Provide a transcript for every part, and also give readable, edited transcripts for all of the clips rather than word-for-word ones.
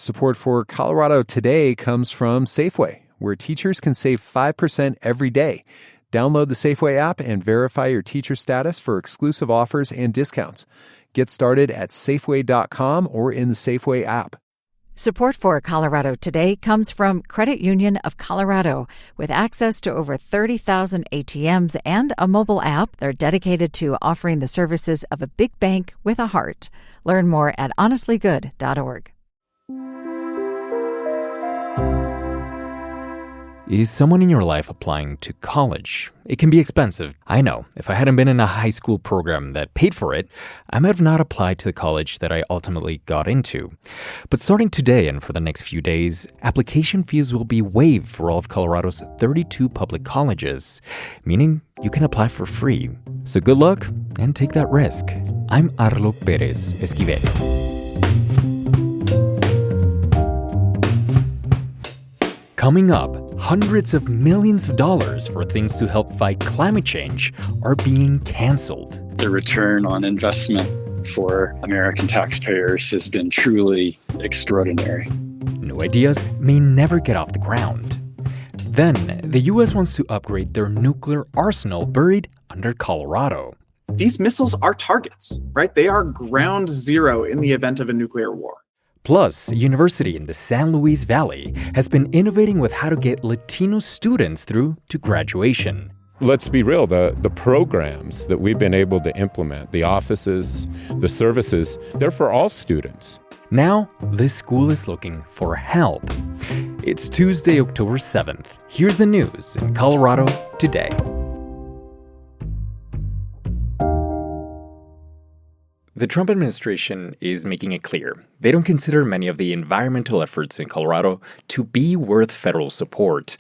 Support for Colorado Today comes from Safeway, where teachers can save 5% every day. Download the Safeway app and verify your teacher status for exclusive offers and discounts. Get started at Safeway.com or in the Safeway app. Support for Colorado Today comes from Credit Union of Colorado. With access to over 30,000 ATMs and a mobile app, they're dedicated to offering the services of a big bank with a heart. Learn more at honestlygood.org. Is someone in your life applying to college? It can be expensive. I know. If I hadn't been in a high school program that paid for it, I might have not applied to the college that I ultimately got into. But starting today and for the next few days, application fees will be waived for all of Colorado's 32 public colleges, meaning you can apply for free. So good luck and take that risk. I'm Arlo Pérez Esquivel. Coming up, hundreds of millions of dollars for things to help fight climate change are being canceled. The return on investment for American taxpayers has been truly extraordinary. New ideas may never get off the ground. Then, the U.S. wants to upgrade their nuclear arsenal buried under Colorado. These missiles are targets, right? They are ground zero in the event of a nuclear war. Plus, a university in the San Luis Valley has been innovating with how to get Latino students through to graduation. Let's be real, the programs that we've been able to implement, the offices, the services, they're for all students. Now, this school is looking for help. It's Tuesday, October 7th. Here's the news in Colorado today. The Trump administration is making it clear they don't consider many of the environmental efforts in Colorado to be worth federal support.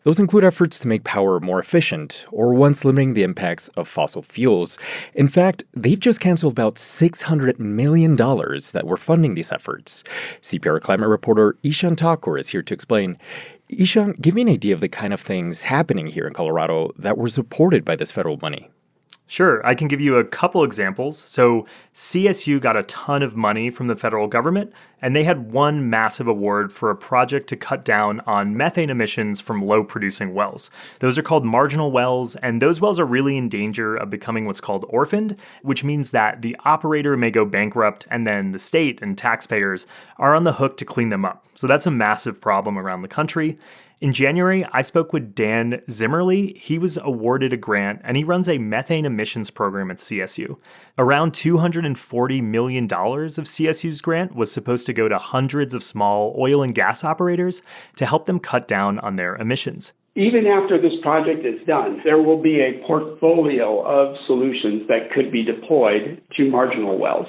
Those include efforts to make power more efficient or ones limiting the impacts of fossil fuels. In fact, they've just canceled about $600 million that were funding these efforts. CPR climate reporter Ishan Thakur is here to explain. Ishan, give me an idea of the kind of things happening here in Colorado that were supported by this federal money. Sure, I can give you a couple examples. So CSU got a ton of money from the federal government, and they had one massive award for a project to cut down on methane emissions from low-producing wells. Those are called marginal wells, and those wells are really in danger of becoming what's called orphaned, which means that the operator may go bankrupt, and then the state and taxpayers are on the hook to clean them up. So that's a massive problem around the country. In January, I spoke with Dan Zimmerly. He was awarded a grant, and he runs a methane emissions program at CSU. Around $240 million of CSU's grant was supposed to go to hundreds of small oil and gas operators to help them cut down on their emissions. Even after this project is done, there will be a portfolio of solutions that could be deployed to marginal wells.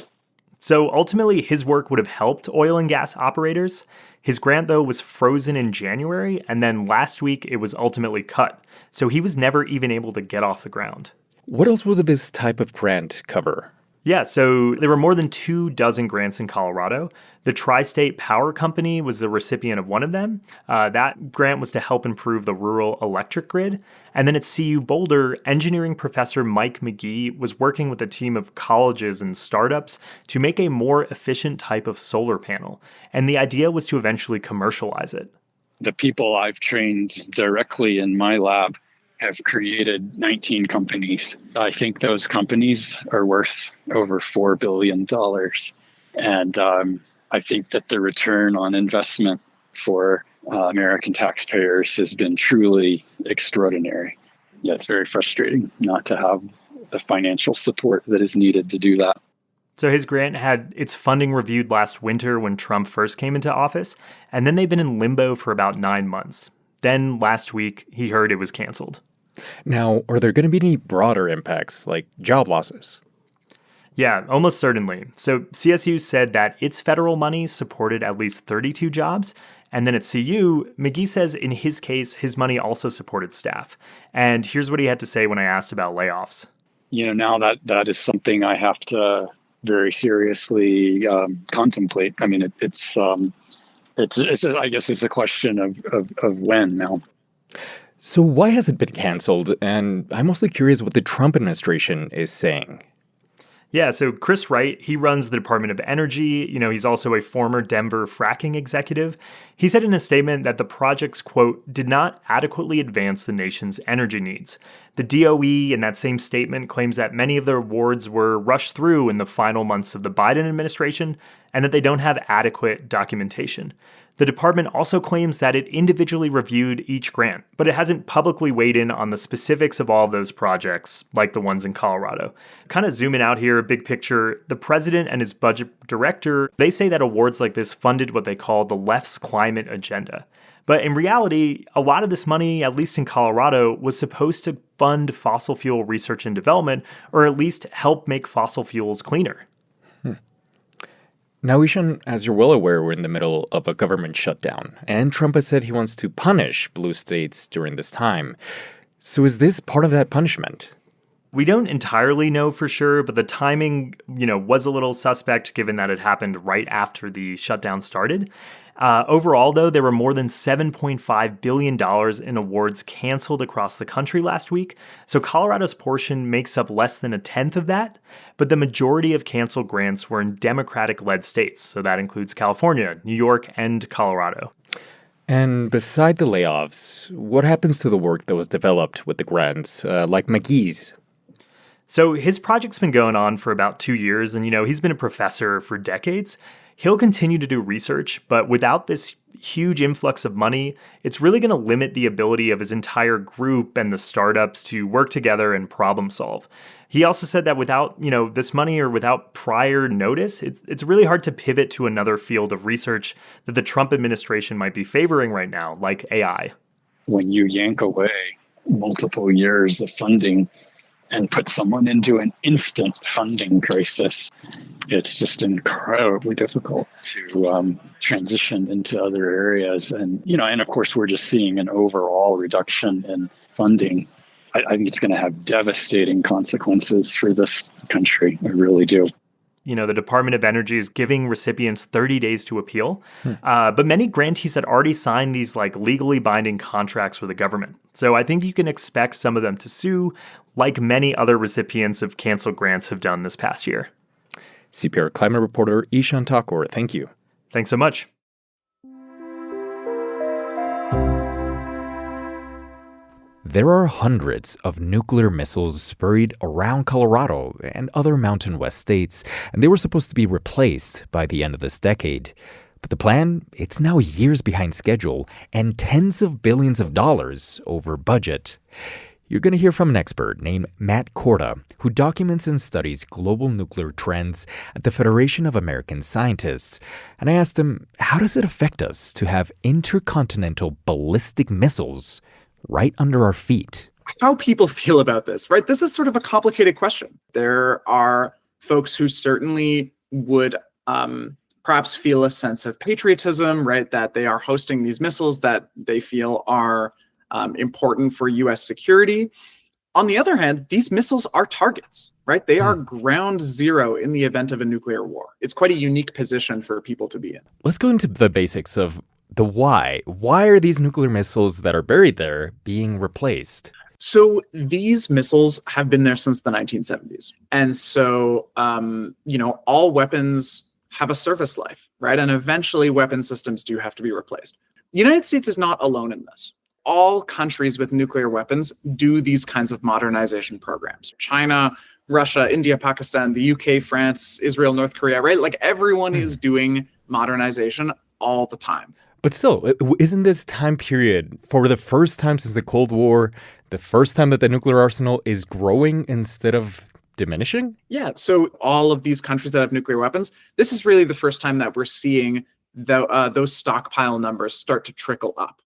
So ultimately, his work would have helped oil and gas operators. His grant, though, was frozen in January, and then last week it was ultimately cut. So he was never even able to get off the ground. What else would this type of grant cover? Yeah, so there were more than 24 grants in Colorado. The Tri-State Power Company was the recipient of one of them. That grant was to help improve the rural electric grid. And then at CU Boulder, engineering professor Mike McGee was working with a team of colleges and startups to make a more efficient type of solar panel. And the idea was to eventually commercialize it. The people I've trained directly in my lab have created 19 companies. I think those companies are worth over $4 billion. And I think that the return on investment for American taxpayers has been truly extraordinary. Yeah, it's very frustrating not to have the financial support that is needed to do that. So his grant had its funding reviewed last winter when Trump first came into office, and then they've been in limbo for about 9 months. Then last week, he heard it was canceled. Now, are there going to be any broader impacts, like job losses? Yeah, almost certainly. So CSU said that its federal money supported at least 32 jobs. And then at CU, McGee says in his case, his money also supported staff. And here's what he had to say when I asked about layoffs. Now that is something I have to very seriously contemplate. I mean, it's I guess it's a question of when now. So why has it been canceled? And I'm mostly curious what the Trump administration is saying. Yeah, so Chris Wright, he runs the Department of Energy. He's also a former Denver fracking executive. He said in a statement that the projects, quote, did not adequately advance the nation's energy needs. The DOE in that same statement claims that many of the awards were rushed through in the final months of the Biden administration and that they don't have adequate documentation. The department also claims that it individually reviewed each grant, but it hasn't publicly weighed in on the specifics of all of those projects, like the ones in Colorado. Kind of zooming out here, big picture, the president and his budget director, they say that awards like this funded what they call the left's climate agenda. But in reality, a lot of this money, at least in Colorado, was supposed to fund fossil fuel research and development, or at least help make fossil fuels cleaner. Now, Ishan, as you're well aware, we're in the middle of a government shutdown, and Trump has said he wants to punish blue states during this time. So is this part of that punishment? We don't entirely know for sure, but the timing, was a little suspect given that it happened right after the shutdown started. Overall, though, there were more than $7.5 billion in awards canceled across the country last week. So Colorado's portion makes up less than a tenth of that, but the majority of canceled grants were in Democratic-led states. So that includes California, New York, and Colorado. And beside the layoffs, what happens to the work that was developed with the grants, like McGee's? So his project's been going on for about 2 years, and he's been a professor for decades. He'll continue to do research, but without this huge influx of money, it's really going to limit the ability of his entire group and the startups to work together and problem solve. He also said that without, this money or without prior notice, it's really hard to pivot to another field of research that the Trump administration might be favoring right now, like AI. When you yank away multiple years of funding and put someone into an instant funding crisis, it's just incredibly difficult to transition into other areas. And, and of course, we're just seeing an overall reduction in funding. I think it's going to have devastating consequences for this country. I really do. The Department of Energy is giving recipients 30 days to appeal. But many grantees had already signed these legally binding contracts with the government. So I think you can expect some of them to sue, like many other recipients of canceled grants have done this past year. CPR climate reporter Ishan Thakur, thank you. Thanks so much. There are hundreds of nuclear missiles buried around Colorado and other Mountain West states, and they were supposed to be replaced by the end of this decade. But the plan, it's now years behind schedule and tens of billions of dollars over budget. You're going to hear from an expert named Matt Korda, who documents and studies global nuclear trends at the Federation of American Scientists. And I asked him, how does it affect us to have intercontinental ballistic missiles right under our feet? How people feel about this, right? This is sort of a complicated question. There are folks who certainly would perhaps feel a sense of patriotism, right? That they are hosting these missiles that they feel are important for U.S. security. On the other hand, these missiles are targets, right? They are ground zero in the event of a nuclear war. It's quite a unique position for people to be in. Let's go into the basics of the why. Why are these nuclear missiles that are buried there being replaced? So these missiles have been there since the 1970s. And so, all weapons have a service life, right? And eventually weapon systems do have to be replaced. The United States is not alone in this. All countries with nuclear weapons do these kinds of modernization programs. China, Russia, India, Pakistan, the UK, France, Israel, North Korea, right? Everyone is doing modernization all the time. But still, isn't this time period, for the first time since the Cold War, the first time that the nuclear arsenal is growing instead of diminishing? Yeah, so all of these countries that have nuclear weapons, this is really the first time that we're seeing those stockpile numbers start to trickle up.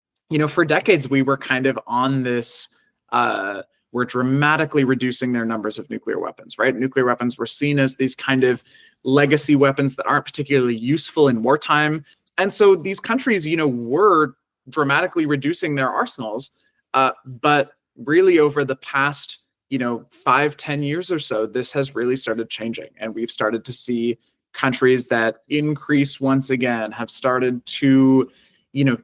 For decades, we were kind of on this, we're dramatically reducing their numbers of nuclear weapons, right? Nuclear weapons were seen as these kind of legacy weapons that aren't particularly useful in wartime. And so these countries, were dramatically reducing their arsenals. But really over the past, 5-10 years or so, this has really started changing. And we've started to see countries that increase once again have started to,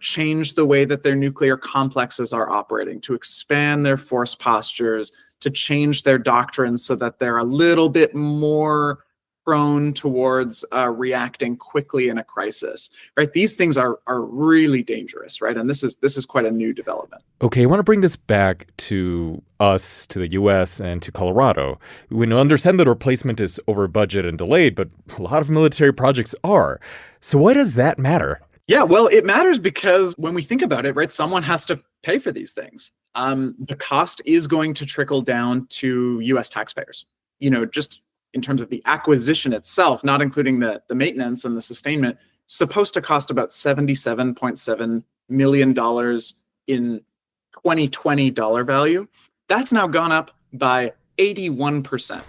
change the way that their nuclear complexes are operating, to expand their force postures, to change their doctrines so that they're a little bit more prone towards reacting quickly in a crisis, right? These things are really dangerous, right? And this is quite a new development. Okay, I want to bring this back to us, to the U.S., and to Colorado. We understand that replacement is over budget and delayed, but a lot of military projects are. So why does that matter? Yeah, well, it matters because when we think about it, right, someone has to pay for these things. The cost is going to trickle down to U.S. taxpayers. Just in terms of the acquisition itself, not including the maintenance and the sustainment, supposed to cost about $77.7 million in 2020 dollar value. That's now gone up by 81%.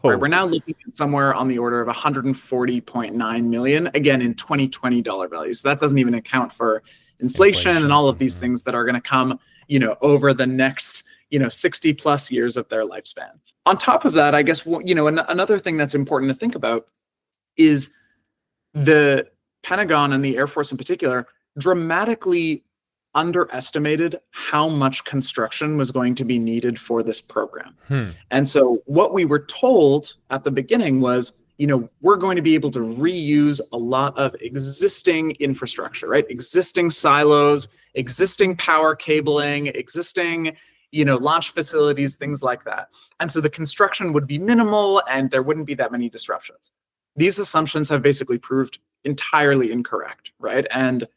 Right? We're now looking at somewhere on the order of 140.9 million, again, in 2020 dollar value. So that doesn't even account for inflation and all of these things that are going to come, over the next 60 plus years of their lifespan. On top of that, I guess, another thing that's important to think about is the Pentagon and the Air Force in particular dramatically underestimated how much construction was going to be needed for this program. And so what we were told at the beginning was, we're going to be able to reuse a lot of existing infrastructure, right? Existing silos, existing power cabling, existing launch facilities, things like that. And so the construction would be minimal and there wouldn't be that many disruptions. These assumptions have basically proved entirely incorrect, right? And,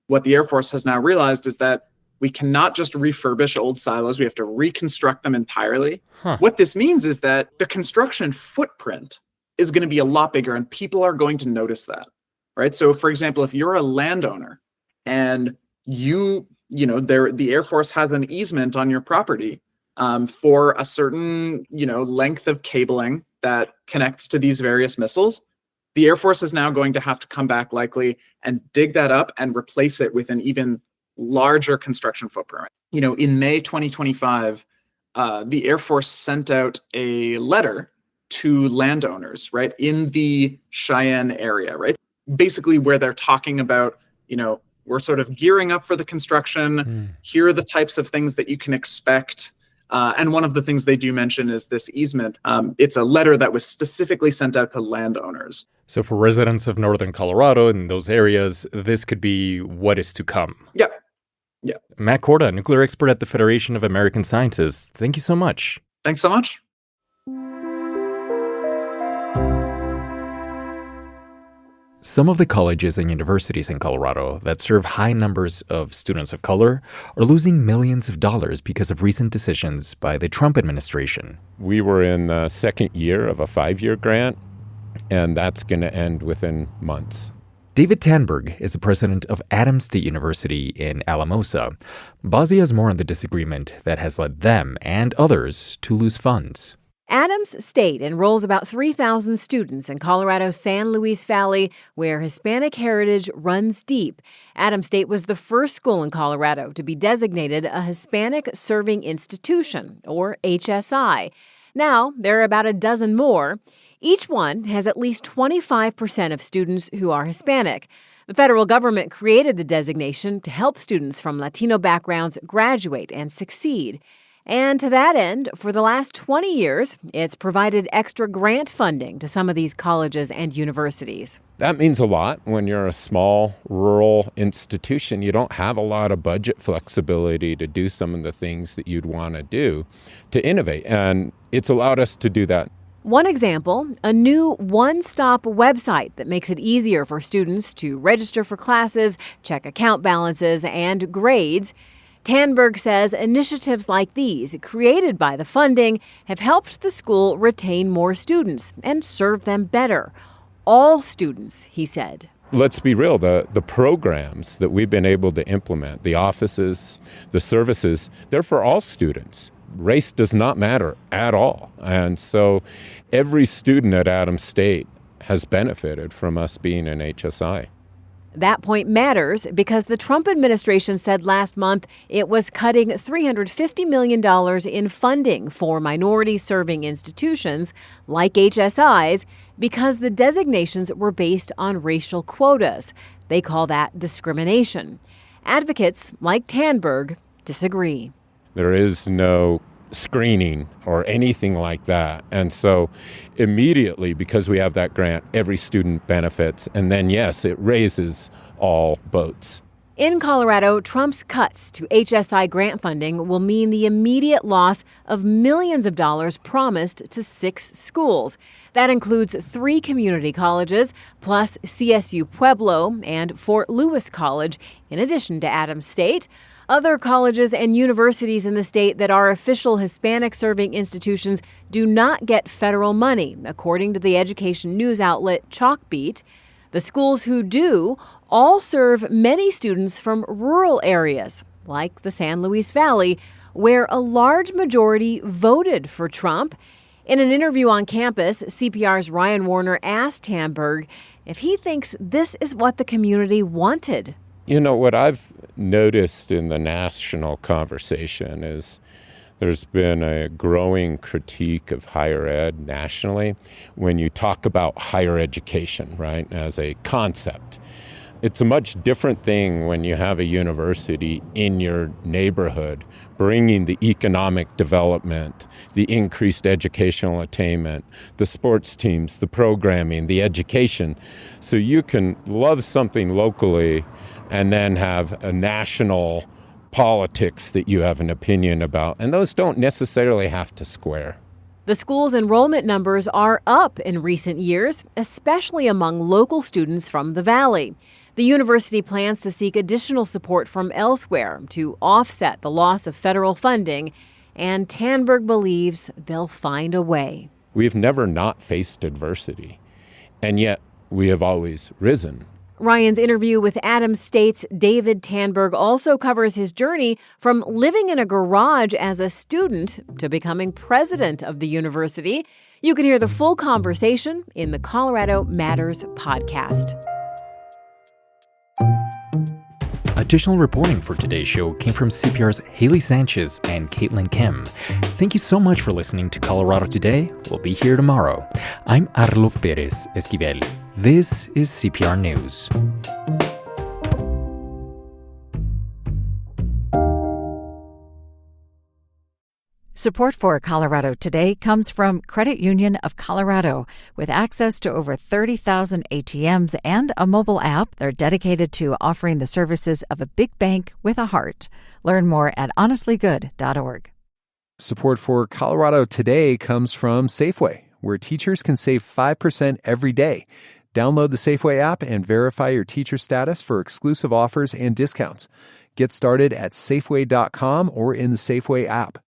what the Air Force has now realized is that we cannot just refurbish old silos. We have to reconstruct them entirely. What this means is that the construction footprint is going to be a lot bigger and people are going to notice that, right? So for example, if you're a landowner and the Air Force has an easement on your property for a certain, length of cabling that connects to these various missiles, the Air Force is now going to have to come back likely and dig that up and replace it with an even larger construction footprint. In May 2025, the Air Force sent out a letter to landowners, right, in the Cheyenne area, right? Basically where they're talking about, we're sort of gearing up for the construction. Here are the types of things that you can expect. And one of the things they do mention is this easement. It's a letter that was specifically sent out to landowners. So for residents of northern Colorado and those areas, this could be what is to come. Yeah. Matt Korda, nuclear expert at the Federation of American Scientists. Thank you so much. Thanks so much. Some of the colleges and universities in Colorado that serve high numbers of students of color are losing millions of dollars because of recent decisions by the Trump administration. We were in the second year of a 5-year grant, and that's going to end within months. David Tanberg is the president of Adams State University in Alamosa. Bozzy has more on the disagreement that has led them and others to lose funds. Adams State enrolls about 3,000 students in Colorado's San Luis Valley, where Hispanic heritage runs deep. Adams State was the first school in Colorado to be designated a Hispanic-serving institution, or HSI. Now, there are about a dozen more. Each one has at least 25% of students who are Hispanic. The federal government created the designation to help students from Latino backgrounds graduate and succeed. And to that end, for the last 20 years, it's provided extra grant funding to some of these colleges and universities. That means a lot. When you're a small rural institution, you don't have a lot of budget flexibility to do some of the things that you'd want to do to innovate. And it's allowed us to do that. One example, a new one-stop website that makes it easier for students to register for classes, check account balances, and grades. Tanberg says initiatives like these, created by the funding, have helped the school retain more students and serve them better. All students, he said. Let's be real, the programs that we've been able to implement, the offices, the services, they're for all students. Race does not matter at all. And so every student at Adams State has benefited from us being an HSI. That point matters because the Trump administration said last month it was cutting $350 million in funding for minority-serving institutions like HSIs because the designations were based on racial quotas. They call that discrimination. Advocates like Tanberg disagree. There is no screening or anything like that. And so immediately, because we have that grant, every student benefits. And then, yes, it raises all boats. In Colorado, Trump's cuts to HSI grant funding will mean the immediate loss of millions of dollars promised to 6 schools. That includes 3 community colleges, plus CSU Pueblo and Fort Lewis College, in addition to Adams State. Other colleges and universities in the state that are official Hispanic-serving institutions do not get federal money, according to the education news outlet Chalkbeat. The schools who do all serve many students from rural areas, like the San Luis Valley, where a large majority voted for Trump. In an interview on campus, CPR's Ryan Warner asked Tamberg if he thinks this is what the community wanted. You know, what I've noticed in the national conversation is there's been a growing critique of higher ed nationally when you talk about higher education, right, as a concept. It's a much different thing when you have a university in your neighborhood bringing the economic development, the increased educational attainment, the sports teams, the programming, the education. So you can love something locally and then have a national politics that you have an opinion about, and those don't necessarily have to square. The school's enrollment numbers are up in recent years, especially among local students from the Valley. The university plans to seek additional support from elsewhere to offset the loss of federal funding, and Tamberg believes they'll find a way. We've never not faced adversity, and yet we have always risen. Ryan's interview with Adams State's David Tamberg also covers his journey from living in a garage as a student to becoming president of the university. You can hear the full conversation in the Colorado Matters podcast. Additional reporting for today's show came from CPR's Haley Sanchez and Caitlin Kim. Thank you so much for listening to Colorado Today. We'll be here tomorrow. I'm Arlo Perez Esquivel. This is CPR News. Support for Colorado Today comes from Credit Union of Colorado. With access to over 30,000 ATMs and a mobile app, they're dedicated to offering the services of a big bank with a heart. Learn more at honestlygood.org. Support for Colorado Today comes from Safeway, where teachers can save 5% every day. Download the Safeway app and verify your teacher status for exclusive offers and discounts. Get started at Safeway.com or in the Safeway app.